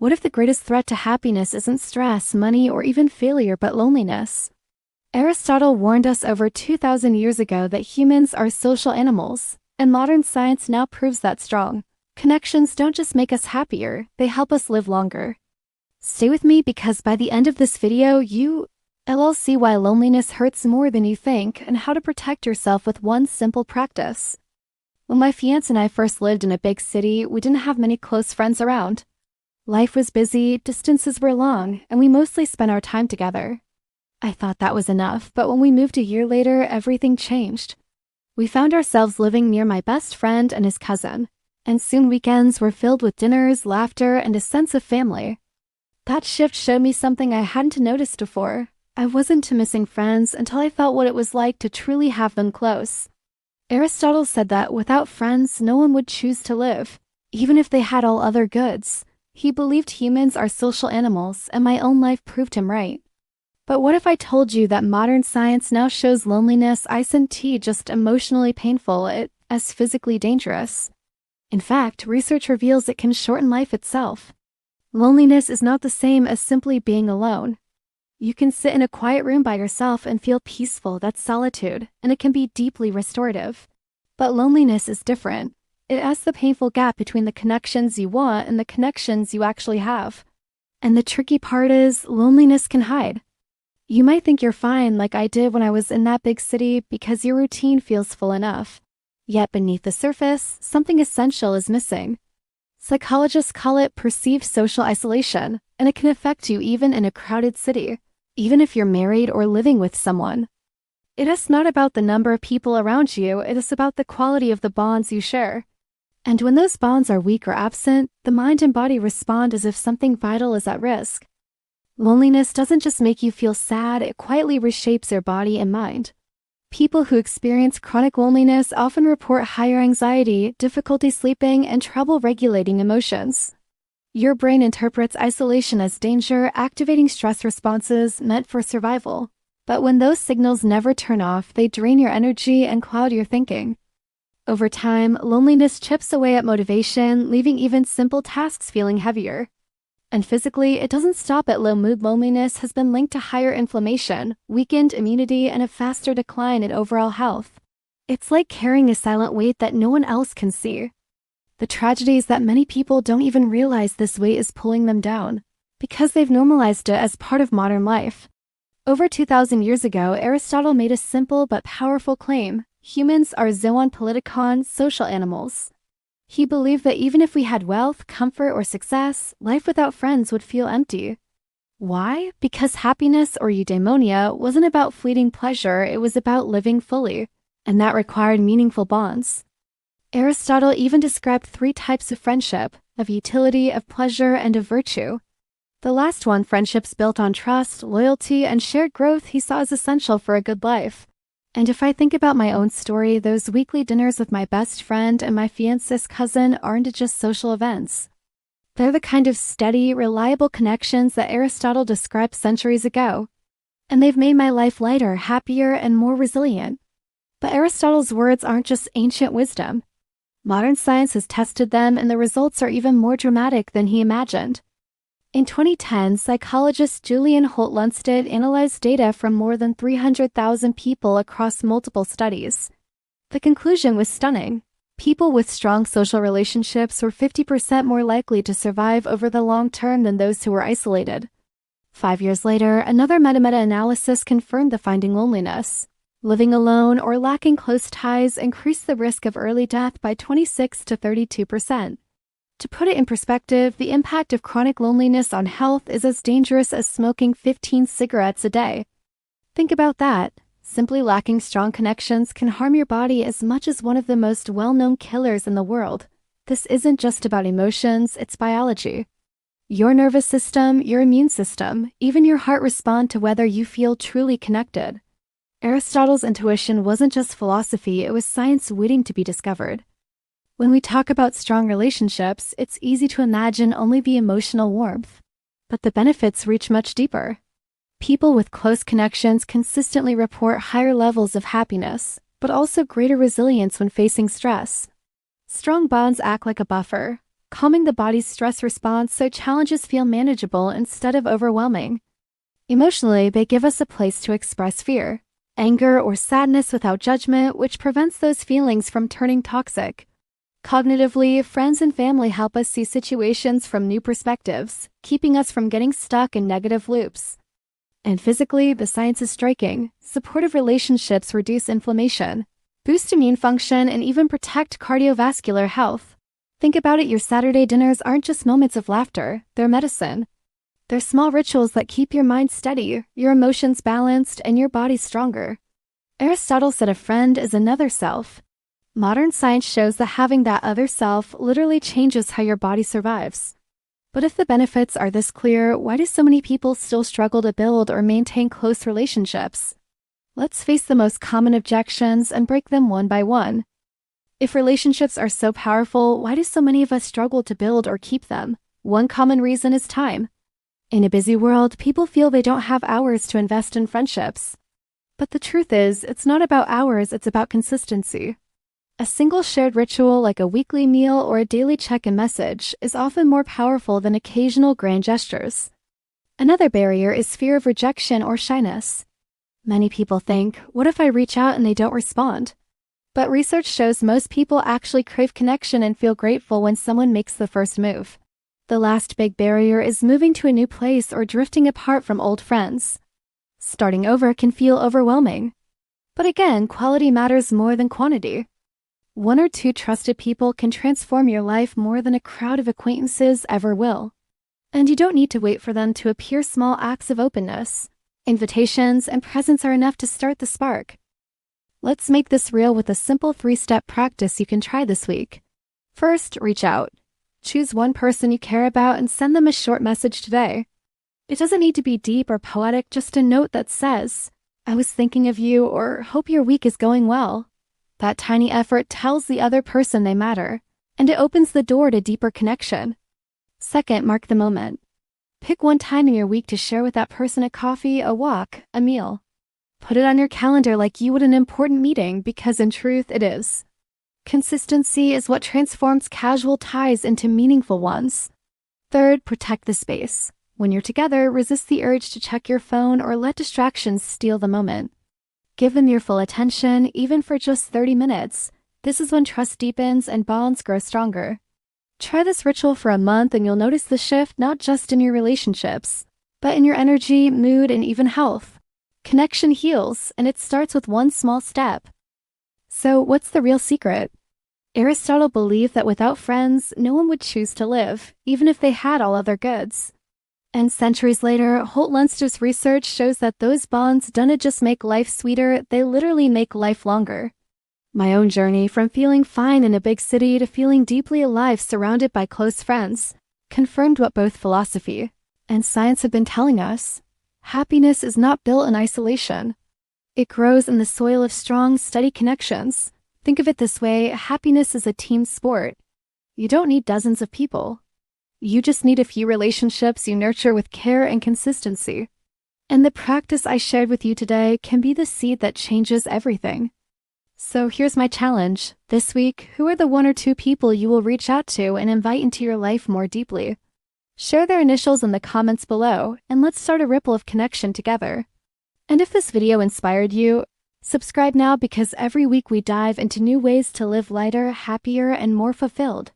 What if the greatest threat to happiness isn't stress, money, or even failure, but loneliness? Aristotle warned us over 2,000 years ago that humans are social animals, and modern science now proves that strong. Connections don't just make us happier, they help us live longer. Stay with me because by the end of this video, you'll see why loneliness hurts more than you think and how to protect yourself with one simple practice. When my fiancé and I first lived in a big city, we didn't have many close friends around. Life was busy, distances were long, and we mostly spent our time together. I thought that was enough, but when we moved a year later, everything changed. We found ourselves living near my best friend and his cousin, and soon weekends were filled with dinners, laughter, and a sense of family. That shift showed me something I hadn't noticed before. I wasn't missing friends until I felt what it was like to truly have them close. Aristotle said that without friends, no one would choose to live, even if they had all other goods. He believed humans are social animals, and my own life proved him right. But what if I told you that modern science now shows loneliness isn't just emotionally painful, as physically dangerous? In fact, research reveals it can shorten life itself. Loneliness is not the same as simply being alone. You can sit in a quiet room by yourself and feel peaceful, that's solitude, and it can be deeply restorative. But loneliness is different. It adds the painful gap between the connections you want and the connections you actually have. And the tricky part is, loneliness can hide. You might think you're fine like I did when I was in that big city because your routine feels full enough. Yet beneath the surface, something essential is missing. Psychologists call it perceived social isolation, and it can affect you even in a crowded city, even if you're married or living with someone. It is not about the number of people around you, it is about the quality of the bonds you share. And when those bonds are weak or absent, the mind and body respond as if something vital is at risk. Loneliness doesn't just make you feel sad, it quietly reshapes your body and mind. People who experience chronic loneliness often report higher anxiety, difficulty sleeping, and trouble regulating emotions. Your brain interprets isolation as danger, activating stress responses meant for survival. But when those signals never turn off, they drain your energy and cloud your thinking. Over time, loneliness chips away at motivation, leaving even simple tasks feeling heavier. And physically, it doesn't stop at low mood. Loneliness has been linked to higher inflammation, weakened immunity, and a faster decline in overall health. It's like carrying a silent weight that no one else can see. The tragedy is that many people don't even realize this weight is pulling them down, because they've normalized it as part of modern life. Over 2,000 years ago, Aristotle made a simple but powerful claim: humans are zoon politikon, social animals. He believed that even if we had wealth, comfort, or success, life without friends would feel empty. Why? Because happiness or eudaimonia wasn't about fleeting pleasure, it was about living fully, and that required meaningful bonds. Aristotle even described 3 types of friendship: of utility, of pleasure, and of virtue. The last one, friendships built on trust, loyalty, and shared growth, he saw as essential for a good life. And if I think about my own story, those weekly dinners with my best friend and my fiancé's cousin aren't just social events. They're the kind of steady, reliable connections that Aristotle described centuries ago. And they've made my life lighter, happier, and more resilient. But Aristotle's words aren't just ancient wisdom. Modern science has tested them, and the results are even more dramatic than he imagined. In 2010, psychologist Julian Holt-Lunstad analyzed data from more than 300,000 people across multiple studies. The conclusion was stunning. People with strong social relationships were 50% more likely to survive over the long term than those who were isolated. 5 years later, another meta-analysis confirmed the finding: loneliness. Living alone or lacking close ties increased the risk of early death by 26 to 32%. To put it in perspective, the impact of chronic loneliness on health is as dangerous as smoking 15 cigarettes a day. Think about that. Simply lacking strong connections can harm your body as much as one of the most well-known killers in the world. This isn't just about emotions, it's biology. Your nervous system, your immune system, even your heart respond to whether you feel truly connected. Aristotle's intuition wasn't just philosophy, it was science waiting to be discovered. When we talk about strong relationships, it's easy to imagine only the emotional warmth. But the benefits reach much deeper. People with close connections consistently report higher levels of happiness, but also greater resilience when facing stress. Strong bonds act like a buffer. calming the body's stress response so challenges feel manageable instead of overwhelming. Emotionally, they give us a place to express fear, anger, or sadness without judgment, which prevents those feelings from turning toxic. Cognitively, friends and family help us see situations from new perspectives, keeping us from getting stuck in negative loops. And physically, the science is striking. Supportive relationships reduce inflammation, boost immune function, and even protect cardiovascular health. Think about it, your Saturday dinners aren't just moments of laughter, they're medicine. They're small rituals that keep your mind steady, your emotions balanced, and your body stronger. Aristotle said a friend is another self. Modern science shows that having that other self literally changes how your body survives. But if the benefits are this clear, why do so many people still struggle to build or maintain close relationships? Let's face the most common objections and break them one by one. If relationships are so powerful, why do so many of us struggle to build or keep them? One common reason is time. In a busy world, people feel they don't have hours to invest in friendships. But the truth is, it's not about hours, it's about consistency. A single shared ritual like a weekly meal or a daily check-in message is often more powerful than occasional grand gestures. Another barrier is fear of rejection or shyness. Many people think, what if I reach out and they don't respond? But research shows most people actually crave connection and feel grateful when someone makes the first move. The last big barrier is moving to a new place or drifting apart from old friends. Starting over can feel overwhelming. But again, quality matters more than quantity. One or two trusted people can transform your life more than a crowd of acquaintances ever will. And you don't need to wait for them to appear. Small acts of openness, invitations, and presence are enough to start the spark. Let's make this real with a simple 3-step practice you can try this week. First, reach out. Choose one person you care about and send them a short message today. It doesn't need to be deep or poetic, just a note that says, I was thinking of you, or hope your week is going well. That tiny effort tells the other person they matter, and it opens the door to deeper connection. Second, mark the moment. Pick one time in your week to share with that person: a coffee, a walk, a meal. Put it on your calendar like you would an important meeting, because in truth it is. Consistency is what transforms casual ties into meaningful ones. Third, protect the space. When you're together, resist the urge to check your phone or let distractions steal the moment. Give them your full attention, even for just 30 minutes. This is when trust deepens and bonds grow stronger. Try this ritual for a month and you'll notice the shift not just in your relationships, but in your energy, mood, and even health. Connection heals, and it starts with one small step. So, what's the real secret? Aristotle believed that without friends, no one would choose to live, even if they had all other goods. And centuries later, Holt-Lunstad's research shows that those bonds don't just make life sweeter, they literally make life longer. My own journey from feeling fine in a big city to feeling deeply alive surrounded by close friends confirmed what both philosophy and science have been telling us. Happiness is not built in isolation. It grows in the soil of strong, steady connections. Think of it this way: happiness is a team sport. You don't need dozens of people. You just need a few relationships you nurture with care and consistency. And the practice I shared with you today can be the seed that changes everything. So here's my challenge. This week, who are the 1 or 2 people you will reach out to and invite into your life more deeply? Share their initials in the comments below, and let's start a ripple of connection together. And if this video inspired you, subscribe now, because every week we dive into new ways to live lighter, happier, and more fulfilled.